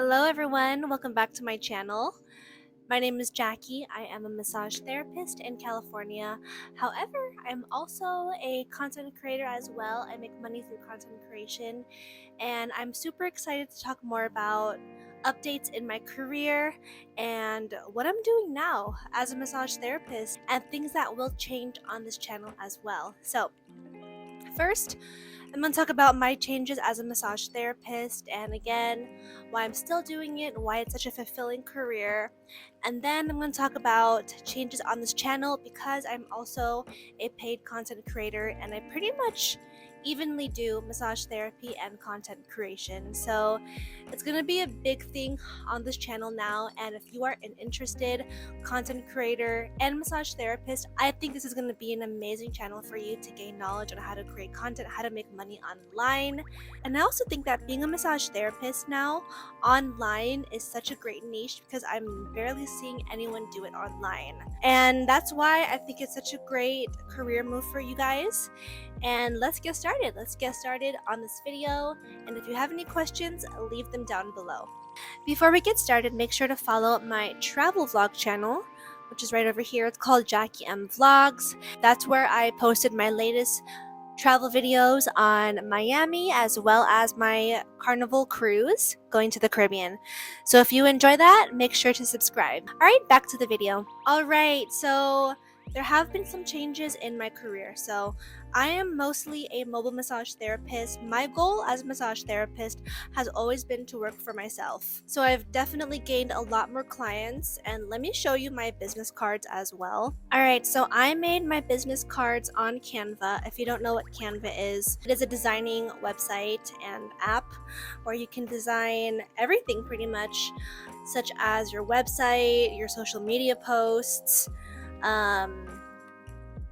Hello everyone, welcome back to my channel. My name is Jackie. I am a massage therapist in California. However, I'm also a content creator as well. I make money through content creation, and I'm super excited to talk more about updates in my career and what I'm doing now as a massage therapist and things that will change on this channel as well. So, first, I'm going to talk about my changes as a massage therapist and again, why I'm still doing it, why it's such a fulfilling career. And then I'm going to talk about changes on this channel because I'm also a paid content creator and I pretty much evenly do massage therapy and content creation. So it's going to be a big thing on this channel now. And if you are an interested content creator and massage therapist, I think this is going to be an amazing channel for you to gain knowledge on how to create content, how to make money online. And I also think that being a massage therapist now online is such a great niche because I'm barely seeing anyone do it online. And that's why I think it's such a great career move for you guys. And let's get started. Let's get started on this video. And if you have any questions, leave them down below. Before we get started, make sure to follow my travel vlog channel, which is right over here. It's called Jackie M Vlogs. That's where I posted my latest travel videos on Miami as well as my Carnival cruise going to the Caribbean. So if you enjoy that, make sure to subscribe. Alright, back to the video. Alright, so there have been some changes in my career. So I am mostly a mobile massage therapist. My goal as a massage therapist has always been to work for myself. So I've definitely gained a lot more clients, and let me show you my business cards as well. Alright, so I made my business cards on Canva. If you don't know what Canva is, it is a designing website and app where you can design everything pretty much, such as your website, your social media posts,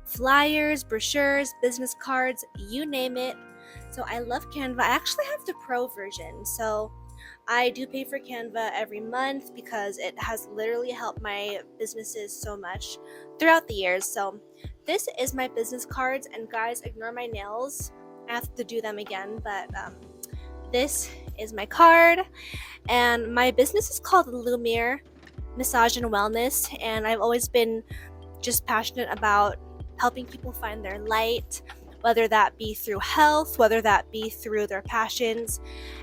flyers, brochures, business cards, you name it. So I love Canva. I actually have the pro version, so I do pay for Canva every month because it has literally helped my businesses so much throughout the years. So this is my business cards, and guys, ignore my nails. I have to do them again, but this is my card, and my business is called Lumiere Massage and Wellness, and I've always been just passionate about helping people find their light, whether that be through health, whether that be through their passions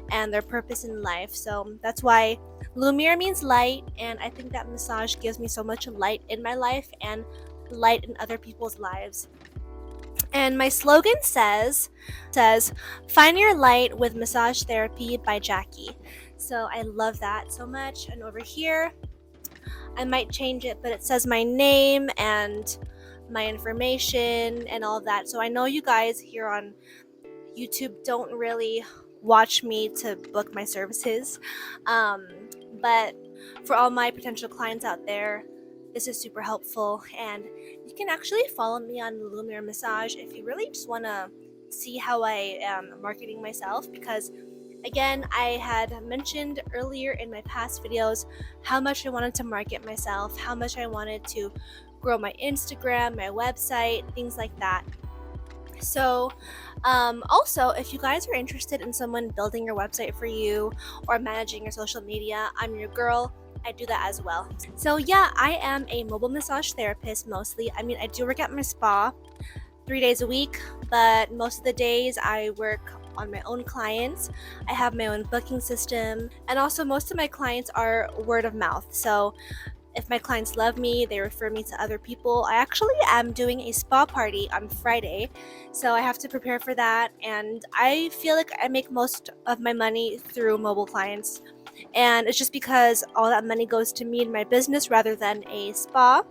and their purpose in life. So that's why Lumiere means light, and I think that massage gives me so much light in my life and light in other people's lives. And my slogan says, find your light with massage therapy by Jackie. So I love that so much. And over here, I might change it, but it says my name and my information and all of that. So I know you guys here on YouTube don't really watch me to book my services, but for all my potential clients out there, this is super helpful. And you can actually follow me on Lumiere Massage if you really just want to see how I am marketing myself, because again, I had mentioned earlier in my past videos how much I wanted to market myself, how much I wanted to grow my Instagram, my website, things like that. So also, if you guys are interested in someone building your website for you or managing your social media, I'm your girl. I do that as well. So yeah, I am a mobile massage therapist mostly. I mean, I do work at my spa 3 days a week, but most of the days I work on my own clients. I have my own booking system, and also most of my clients are word of mouth. So if my clients love me, they refer me to other people. I actually am doing a spa party on Friday, so I have to prepare for that, and I feel like I make most of my money through mobile clients, and it's just because all that money goes to me and my business rather than a spa.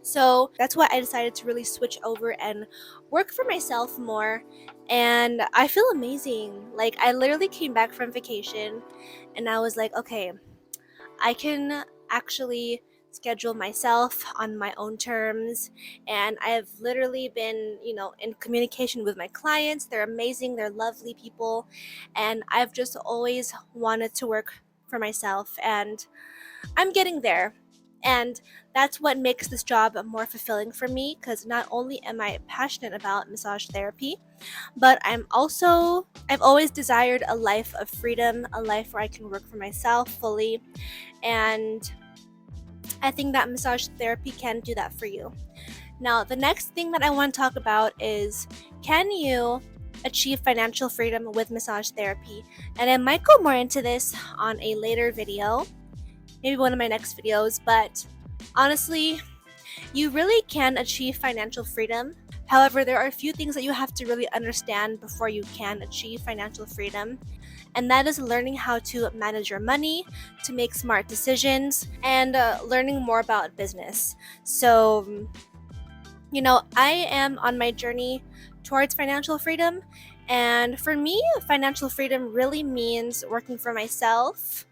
So that's why I decided to really switch over and work for myself more. And I feel amazing. Like, I literally came back from vacation and I was like, okay, I can actually schedule myself on my own terms. And I've literally been, in communication with my clients. They're amazing. They're lovely people. And I've just always wanted to work for myself. And I'm getting there. And that's what makes this job more fulfilling for me, because not only am I passionate about massage therapy, but I've always desired a life of freedom, a life where I can work for myself fully. And I think that massage therapy can do that for you. Now, the next thing that I want to talk about is, can you achieve financial freedom with massage therapy? And I might go more into this on a later video, maybe one of my next videos, but honestly, you really can achieve financial freedom. However, there are a few things that you have to really understand before you can achieve financial freedom. And that is learning how to manage your money, to make smart decisions, and learning more about business. So, I am on my journey towards financial freedom. And for me, financial freedom really means working for myself,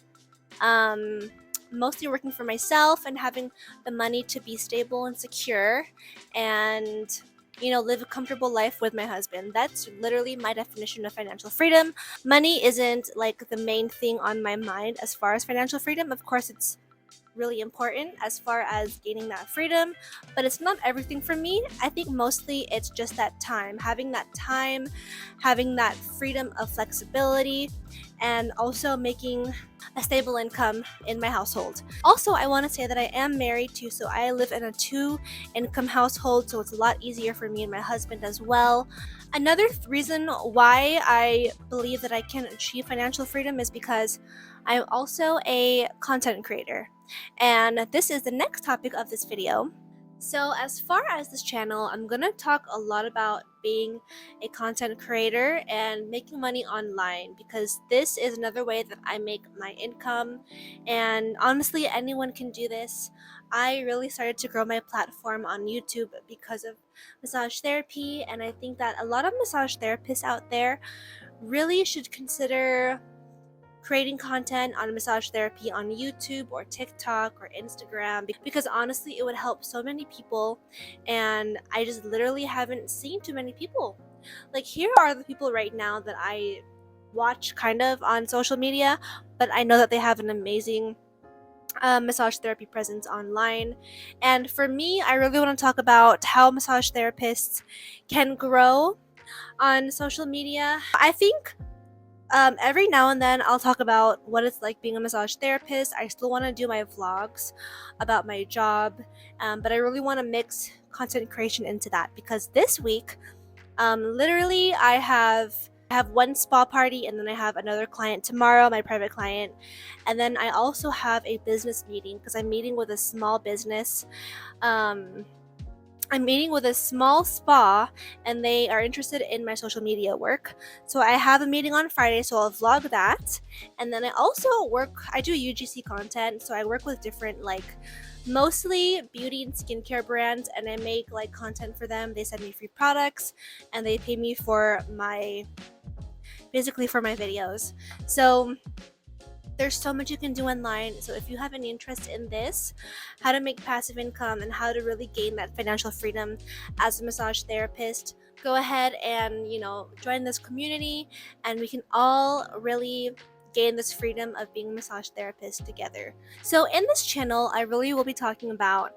um, mostly working for myself and having the money to be stable and secure, and live a comfortable life with my husband. That's literally my definition of financial freedom. Money isn't like the main thing on my mind as far as financial freedom. Of course, it's really important as far as gaining that freedom, but it's not everything for me. I think mostly it's just that time, having that freedom of flexibility, and also making a stable income in my household. Also, I want to say that I am married too, so I live in a 2 income household, so it's a lot easier for me and my husband as well. Another reason why I believe that I can achieve financial freedom is because I'm also a content creator. And this is the next topic of this video. So, as far as this channel, I'm gonna talk a lot about being a content creator and making money online, because this is another way that I make my income. And honestly, anyone can do this. I really started to grow my platform on YouTube because of massage therapy, and I think that a lot of massage therapists out there really should consider creating content on massage therapy on YouTube or TikTok or Instagram, because honestly, it would help so many people. And I just literally haven't seen too many people. Like, here are the people right now that I watch kind of on social media, but I know that they have an amazing massage therapy presence online. And for me, I really want to talk about how massage therapists can grow on social media. I think every now and then I'll talk about what it's like being a massage therapist. I still want to do my vlogs about my job, but I really want to mix content creation into that, because this week, literally, I have one spa party, and then I have another client tomorrow, my private client, and then I also have a business meeting because I'm meeting with a small business. I'm meeting with a small spa, and they are interested in my social media work. So I have a meeting on Friday, so I'll vlog that. And then I do UGC content, so I work with different, mostly beauty and skincare brands, and I make content for them. They send me free products, and they pay me for my videos. So there's so much you can do online. So if you have any interest in this, how to make passive income and how to really gain that financial freedom as a massage therapist, go ahead and join this community, and we can all really gain this freedom of being a massage therapist together. So in this channel, I really will be talking about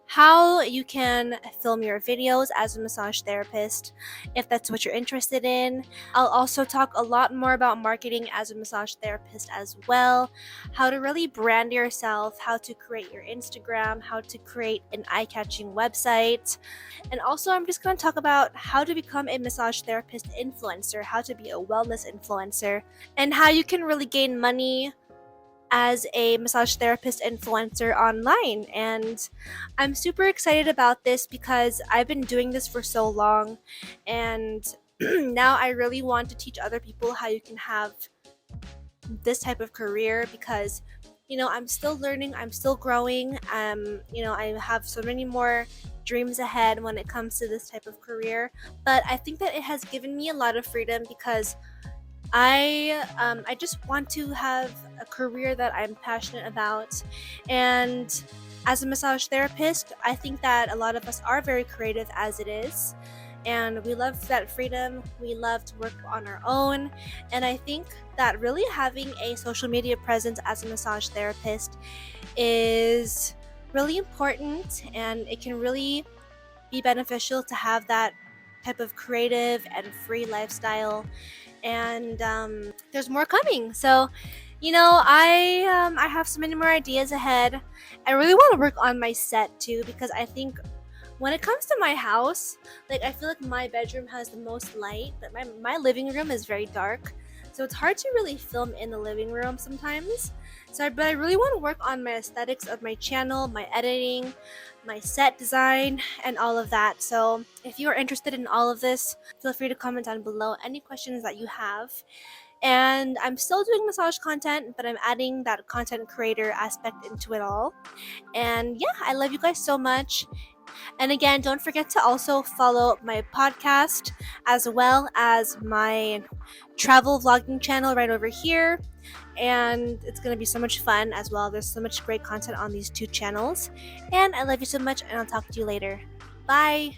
how you can film your videos as a massage therapist, if that's what you're interested in. I'll also talk a lot more about marketing as a massage therapist as well, how to really brand yourself, how to create your Instagram, how to create an eye-catching website. And also, I'm just going to talk about how to become a massage therapist influencer, how to be a wellness influencer, and how you can really gain money as a massage therapist influencer online. And I'm super excited about this because I've been doing this for so long, and now I really want to teach other people how you can have this type of career, because I'm still learning, I'm still growing. I have so many more dreams ahead when it comes to this type of career, but I think that it has given me a lot of freedom, because I just want to have a career that I'm passionate about. And as a massage therapist, I think that a lot of us are very creative as it is, and we love that freedom. We love to work on our own, and I think that really having a social media presence as a massage therapist is really important, and it can really be beneficial to have that type of creative and free lifestyle. And there's more coming. So, I have so many more ideas ahead. I really want to work on my set too, because I think when it comes to my house, like I feel like my bedroom has the most light, but my living room is very dark. So it's hard to really film in the living room sometimes. But I really want to work on my aesthetics of my channel, my editing, my set design, and all of that. So if you are interested in all of this, feel free to comment down below any questions that you have. And I'm still doing massage content, but I'm adding that content creator aspect into it all. And yeah, I love you guys so much. And again, don't forget to also follow my podcast as well as my travel vlogging channel right over here. And it's going to be so much fun as well. There's so much great content on these two channels. And I love you so much, and I'll talk to you later. Bye.